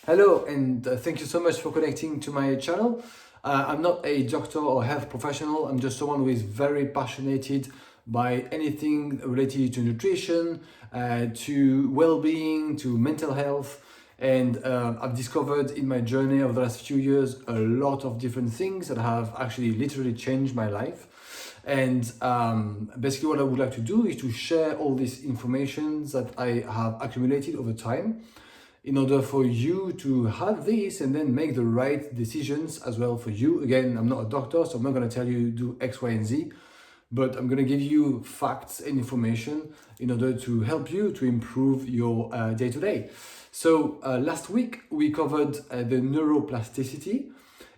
Hello, and thank you so much for connecting to my channel. I'm not a doctor or health professional. I'm just someone who is very passionate by anything related to nutrition, to well-being, to mental health. And I've discovered in my journey over the last few years a lot of different things that have actually literally changed my life. And basically what I would like to do is to share all this information that I have accumulated over time in order for you to have this and then make the right decisions as well for you. Again, I'm not a doctor, so I'm not going to tell you do X, Y, and Z, but I'm going to give you facts and information in order to help you to improve your day-to-day. So last week we covered the neuroplasticity,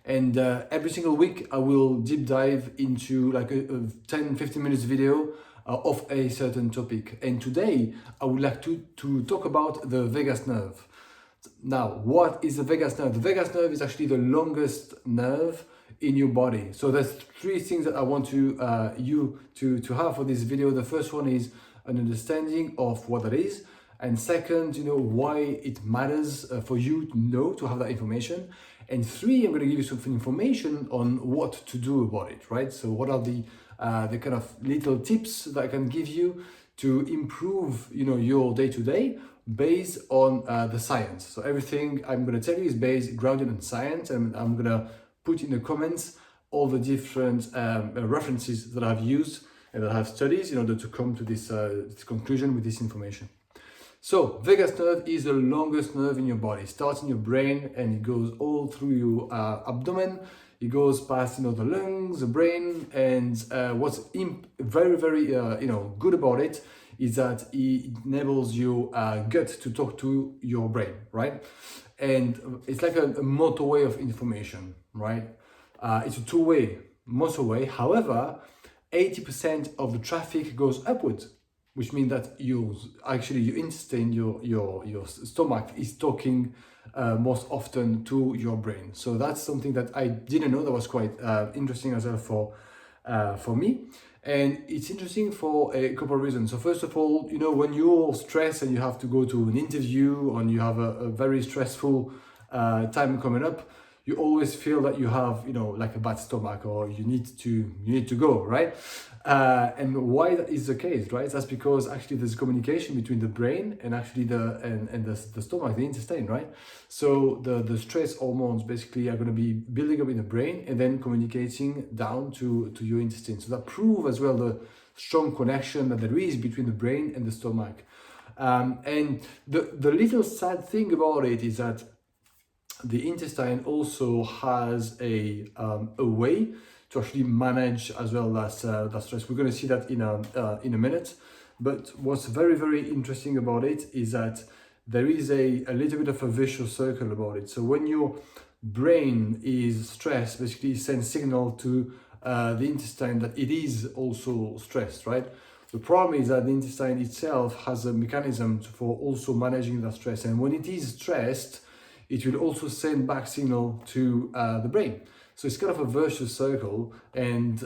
and every single week I will deep dive into like a 10-15 minutes video of a certain topic. And today I would like to talk about the vagus nerve. Now, what is the vagus nerve? The vagus nerve is actually the longest nerve in your body. So there's three things that I want you to have for this video. The first one is an understanding of what that is. And second, why it matters for you to know, to have that information. And three, I'm going to give you some information on what to do about it, right? So what are the kind of little tips that I can give you to improve, your day-to-day based on the science. So everything I'm going to tell you is grounded in science, and I'm going to put in the comments all the different references that I've used and that I have studied in order to come to this conclusion with this information. So vagus nerve is the longest nerve in your body. It starts in your brain and it goes all through your abdomen. It goes past, the lungs, the brain, and what's very, very, good about it is that it enables your gut to talk to your brain, right? And it's like a motorway of information, right? It's a two-way motorway. However, 80% of the traffic goes upwards, which means that your intestine, your stomach is talking most often to your brain. So that's something that I didn't know. That was quite interesting as well for me. And it's interesting for a couple of reasons. So first of all, when you're stressed and you have to go to an interview or you have a very stressful time coming up, you always feel that you have, like a bad stomach, or you need to go, right? And why that is the case, right? That's because actually there's communication between the brain and actually the stomach, the intestine, right? So the stress hormones basically are going to be building up in the brain and then communicating down to your intestine. So that proves as well the strong connection that there is between the brain and the stomach. And the little sad thing about it is that the intestine also has a way to actually manage as well that stress. We're going to see that in a minute. But what's very, very interesting about it is that there is a little bit of a vicious circle about it. So when your brain is stressed, basically it sends signal to the intestine that it is also stressed, right? The problem is that the intestine itself has a mechanism for also managing that stress. And when it is stressed, it will also send back signal to the brain. So it's kind of a vicious circle, and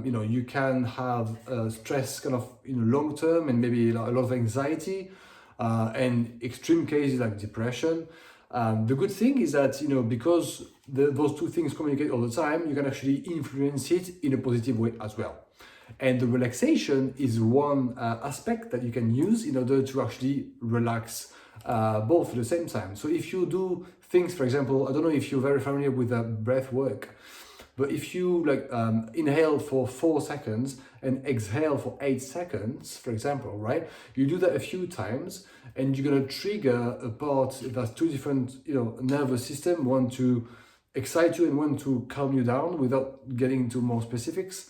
you can have stress kind of in the long term, and maybe a lot of anxiety, and extreme cases like depression. The good thing is that because those two things communicate all the time, you can actually influence it in a positive way as well. And the relaxation is one aspect that you can use in order to actually relax both at the same time. So if you do things, for example, I don't know if you're very familiar with Breathwork, but if you inhale for 4 seconds and exhale for 8 seconds, for example, right? You do that a few times and you're going to trigger a part that's two different, nervous system, one to excite you and one to calm you down. Without getting into more specifics,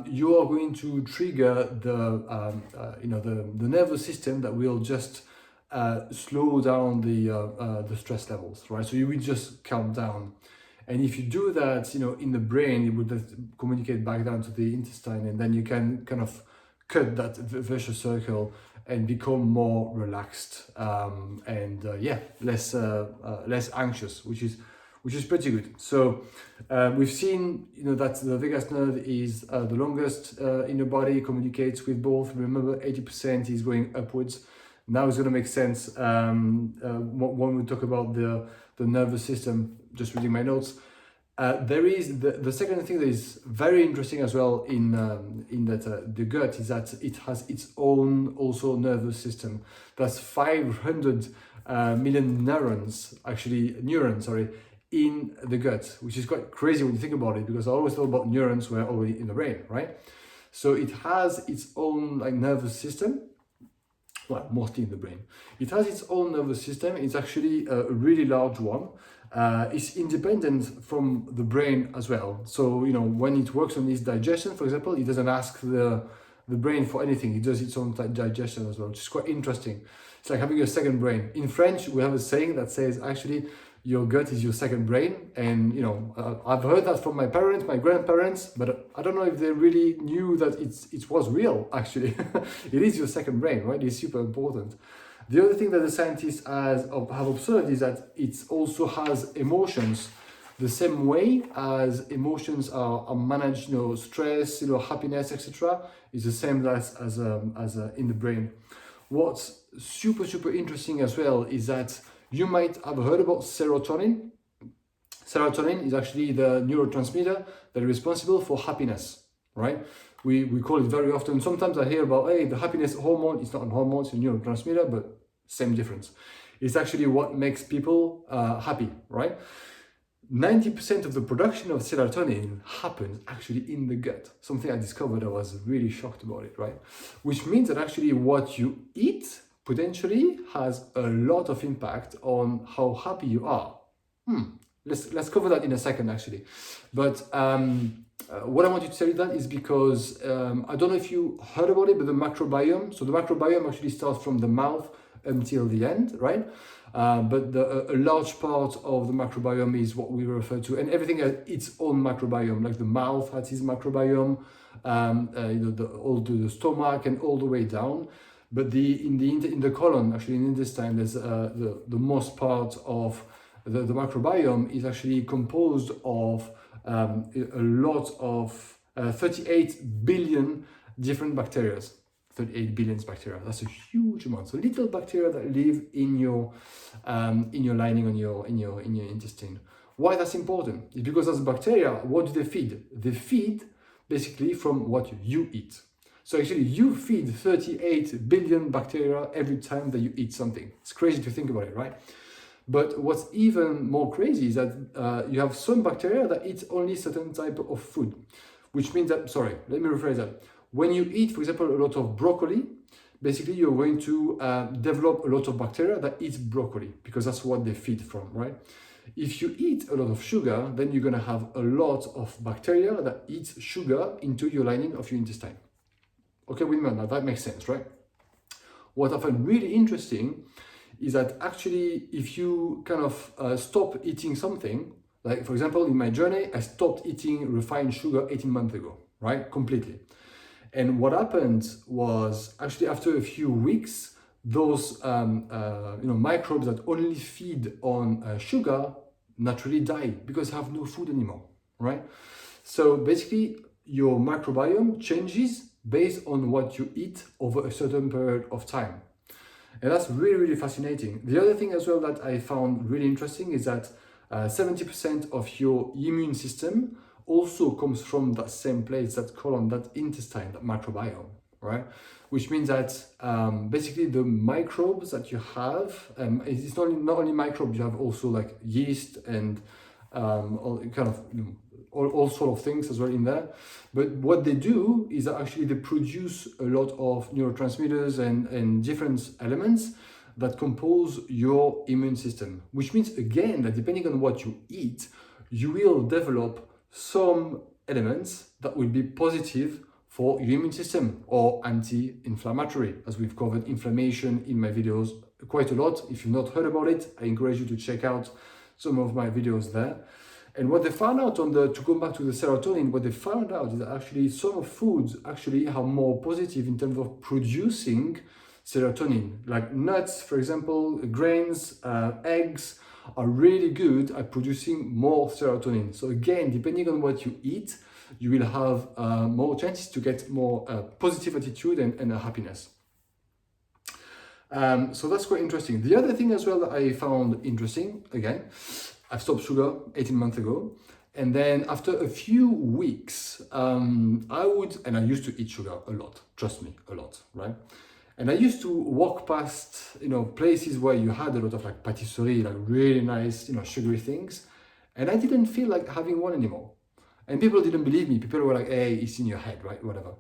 you are going to trigger the nervous system that will just slow down the stress levels, right? So you will just calm down. And if you do that, in the brain, it would just communicate back down to the intestine, and then you can kind of cut that vicious circle and become more relaxed and less anxious, which is pretty good. So we've seen, that the vagus nerve is the longest in your body, communicates with both. Remember, 80% is going upwards. Now it's going to make sense when we talk about the nervous system, just reading my notes. There is the second thing that is very interesting as well in that the gut is that it has its own also nervous system. That's 500 million neurons in the gut, which is quite crazy when you think about it, because I always thought about neurons were already in the brain, right? So it has its own like nervous system. Well, mostly in the brain. It has its own nervous system. It's actually a really large one. It's independent from the brain as well. So, you know, when it works on its digestion, for example, it doesn't ask the brain for anything. It does its own digestion as well, which is quite interesting. It's like having a second brain. In French, we have a saying that says actually your gut is your second brain. And, you know, I've heard that from my parents, my grandparents, but I don't know if they really knew that it was real, actually. It is your second brain, right? It's super important. The other thing that the scientists have observed is that it also has emotions the same way as emotions are managed, you know, stress, you know, happiness, etc. is the same as in the brain. What's super interesting as well is that you might have heard about serotonin. Serotonin is actually the neurotransmitter that is responsible for happiness, right? We call it very often. Sometimes I hear about, hey, the happiness hormone. It's not a hormone, it's a neurotransmitter, but same difference. It's actually what makes people happy, right? 90% of the production of serotonin happens actually in the gut. Something I discovered, I was really shocked about it, right? Which means that actually what you eat potentially has a lot of impact on how happy you are. Let's cover that in a second, actually. But what I want you to tell you that is because I don't know if you heard about it, but the microbiome. So the microbiome actually starts from the mouth until the end, right? But a large part of the microbiome is what we refer to, and everything has its own microbiome. Like the mouth has its microbiome, all the stomach and all the way down. But in the colon, actually in the intestine, there's the most part of the microbiome is actually composed of a lot of 38 billion different bacteria. 38 billion bacteria. That's a huge amount. So little bacteria that live in your lining in your intestine. Why that's important? It's because as bacteria, what do they feed? They feed basically from what you eat. So actually you feed 38 billion bacteria every time that you eat something. It's crazy to think about it, right? But what's even more crazy is that you have some bacteria that eat only certain type of food, which means that, sorry, let me rephrase that. When you eat, for example, a lot of broccoli, basically you're going to develop a lot of bacteria that eat broccoli because that's what they feed from, right? If you eat a lot of sugar, then you're going to have a lot of bacteria that eat sugar into your lining of your intestine. Okay, now that makes sense, right? What I find really interesting is that actually if you kind of stop eating something, like for example, in my journey, I stopped eating refined sugar 18 months ago, right? Completely. And what happened was actually after a few weeks, those microbes that only feed on sugar naturally die because they have no food anymore, right? So basically your microbiome changes based on what you eat over a certain period of time. And that's really fascinating. The other thing as well that I found really interesting is that 70% of your immune system also comes from that same place, that colon, that intestine, that microbiome, right? Which means that basically the microbes that you have, it's not only microbes, you have also like yeast and all sort of things as well in there. But what they do is that actually they produce a lot of neurotransmitters and different elements that compose your immune system, which means again that depending on what you eat, you will develop some elements that will be positive for your immune system or anti-inflammatory, as we've covered inflammation in my videos quite a lot. If you've not heard about it, I encourage you to check out some of my videos there. And what they found out to come back to the serotonin, what they found out is that actually some foods actually are more positive in terms of producing serotonin. Like nuts, for example, grains, eggs are really good at producing more serotonin. So again, depending on what you eat, you will have more chances to get more positive attitude and happiness. So that's quite interesting. The other thing as well that I found interesting, again, I've stopped sugar 18 months ago. And then after a few weeks, and I used to eat sugar a lot, trust me, a lot, right? And I used to walk past, places where you had a lot of like patisserie, like really nice, sugary things. And I didn't feel like having one anymore. And people didn't believe me. People were like, hey, it's in your head, right? Whatever.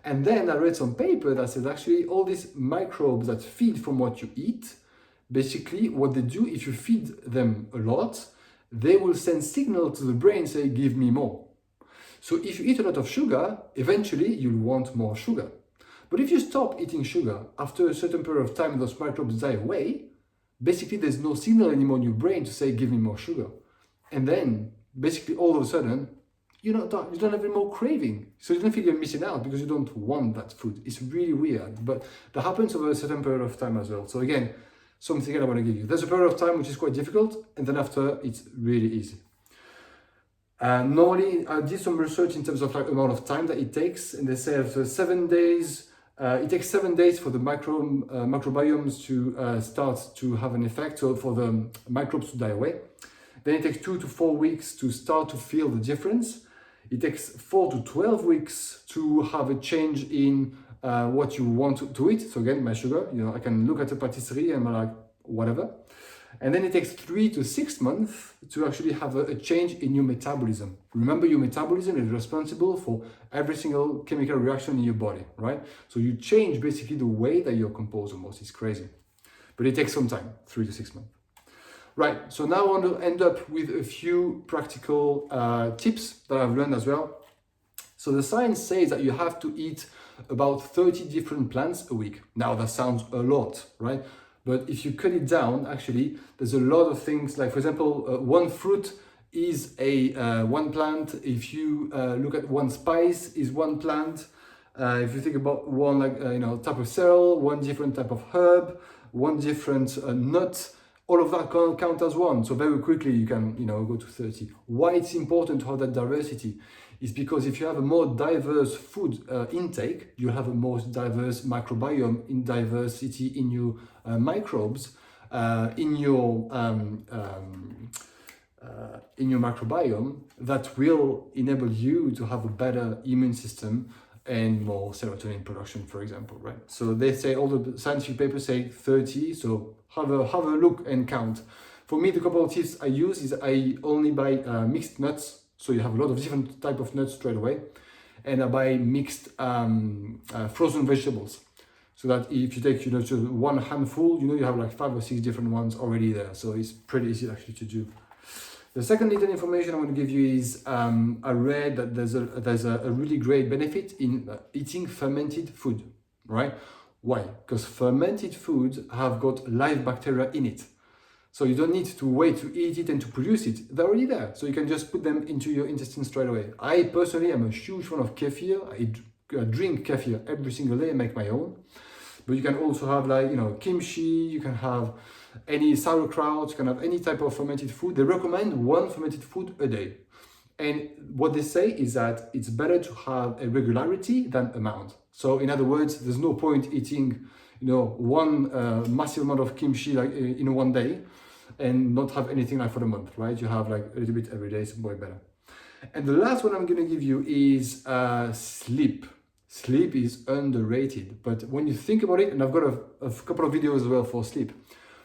And then I read some paper that says actually all these microbes that feed from what you eat, basically what they do, if you feed them a lot, they will send signal to the brain, say, give me more. So if you eat a lot of sugar, eventually you'll want more sugar. But if you stop eating sugar, after a certain period of time, those microbes die away, basically there's no signal anymore in your brain to say, give me more sugar. And then basically all of a sudden, you don't have any more craving. So you don't feel you're missing out because you don't want that food. It's really weird, but that happens over a certain period of time as well. So again, something that I want to give you. There's a period of time which is quite difficult, and then after it's really easy. Normally, I did some research in terms of like amount of time that it takes, and they say after 7 days, it takes 7 days for the microbiomes to start to have an effect, so for the microbes to die away. Then it takes 2 to 4 weeks to start to feel the difference. It takes 4 to 12 weeks to have a change in what you want to eat. So again, my sugar, I can look at a patisserie and I'm like, whatever. And then it takes 3 to 6 months to actually have a change in your metabolism. Remember, your metabolism is responsible for every single chemical reaction in your body, right? So you change basically the way that you're composed almost. It's crazy. But it takes some time, 3 to 6 months. Right, so now I want to end up with a few practical tips that I've learned as well. So the science says that you have to eat about 30 different plants a week. Now that sounds a lot, right? But if you cut it down, actually, there's a lot of things. Like for example, one fruit is one plant. If you look at one spice, is one plant. If you think about one type of cereal, one different type of herb, one different nut. All of that can count as one. So very quickly you can, go to 30. Why it's important to have that diversity is because if you have a more diverse food intake, you have a more diverse microbiome in diversity in your microbes, in your microbiome that will enable you to have a better immune system and more serotonin production, for example, right? So they say, all the scientific papers say 30, so have a look and count. For me, the couple of tips I use is I only buy mixed nuts, so you have a lot of different type of nuts straight away, and I buy mixed frozen vegetables, so that if you take just one handful, you have like 5 or 6 different ones already there, so it's pretty easy actually to do. The second little information I want to give you is I read that there's a really great benefit in eating fermented food, right? Why? Because fermented foods have got live bacteria in it. So you don't need to wait to eat it and to produce it. They're already there. So you can just put them into your intestine straight away. I personally am a huge fan of kefir. I drink kefir every single day and make my own. But you can also have kimchi, you can have any sauerkraut, you can have any type of fermented food. They recommend 1 fermented food a day. And what they say is that it's better to have a regularity than amount. So in other words, there's no point eating, one massive amount of kimchi in one day and not have anything for the month, right? You have a little bit every day, it's way better. And the last one I'm going to give you is sleep. Sleep is underrated, but when you think about it, and I've got a couple of videos as well for sleep,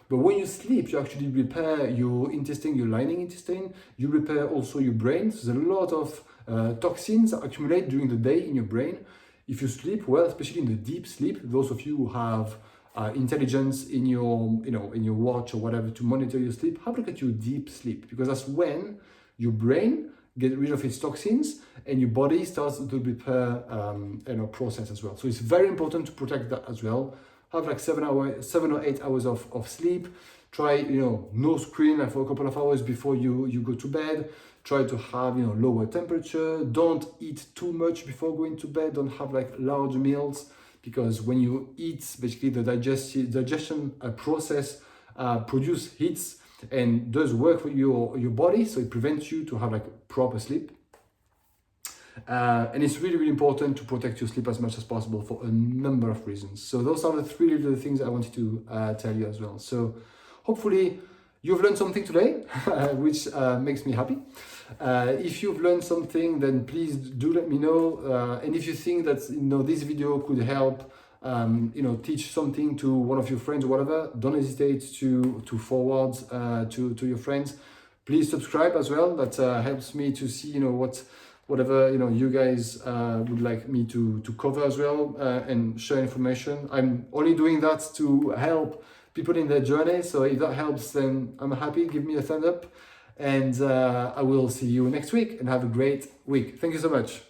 but when you sleep, you actually repair your intestine, your lining intestine, you repair also your brain. So there's a lot of toxins that accumulate during the day in your brain. If you sleep well, especially in the deep sleep, those of you who have intelligence in your, in your watch or whatever to monitor your sleep, have a look at your deep sleep, because that's when your brain get rid of its toxins and your body starts to repair process as well. So it's very important to protect that as well. Have 7 or 8 hours of sleep. Try no screen for a couple of hours before you go to bed. Try to have lower temperature. Don't eat too much before going to bed. Don't have large meals, because when you eat, basically the digestion process produce heats and does work for your body, so it prevents you to have proper sleep. And it's really, really important to protect your sleep as much as possible for a number of reasons. So those are the three little things I wanted to tell you as well. So hopefully you've learned something today, which makes me happy. If you've learned something, then please do let me know. And if you think that this video could help, teach something to one of your friends or whatever, don't hesitate to forward to your friends. Please subscribe as well. That helps me to see whatever you guys would like me to cover as well, and share information. I'm only doing that to help people in their journey. So if that helps, then I'm happy. Give me a thumbs up, and I will see you next week, and have a great week. Thank you so much.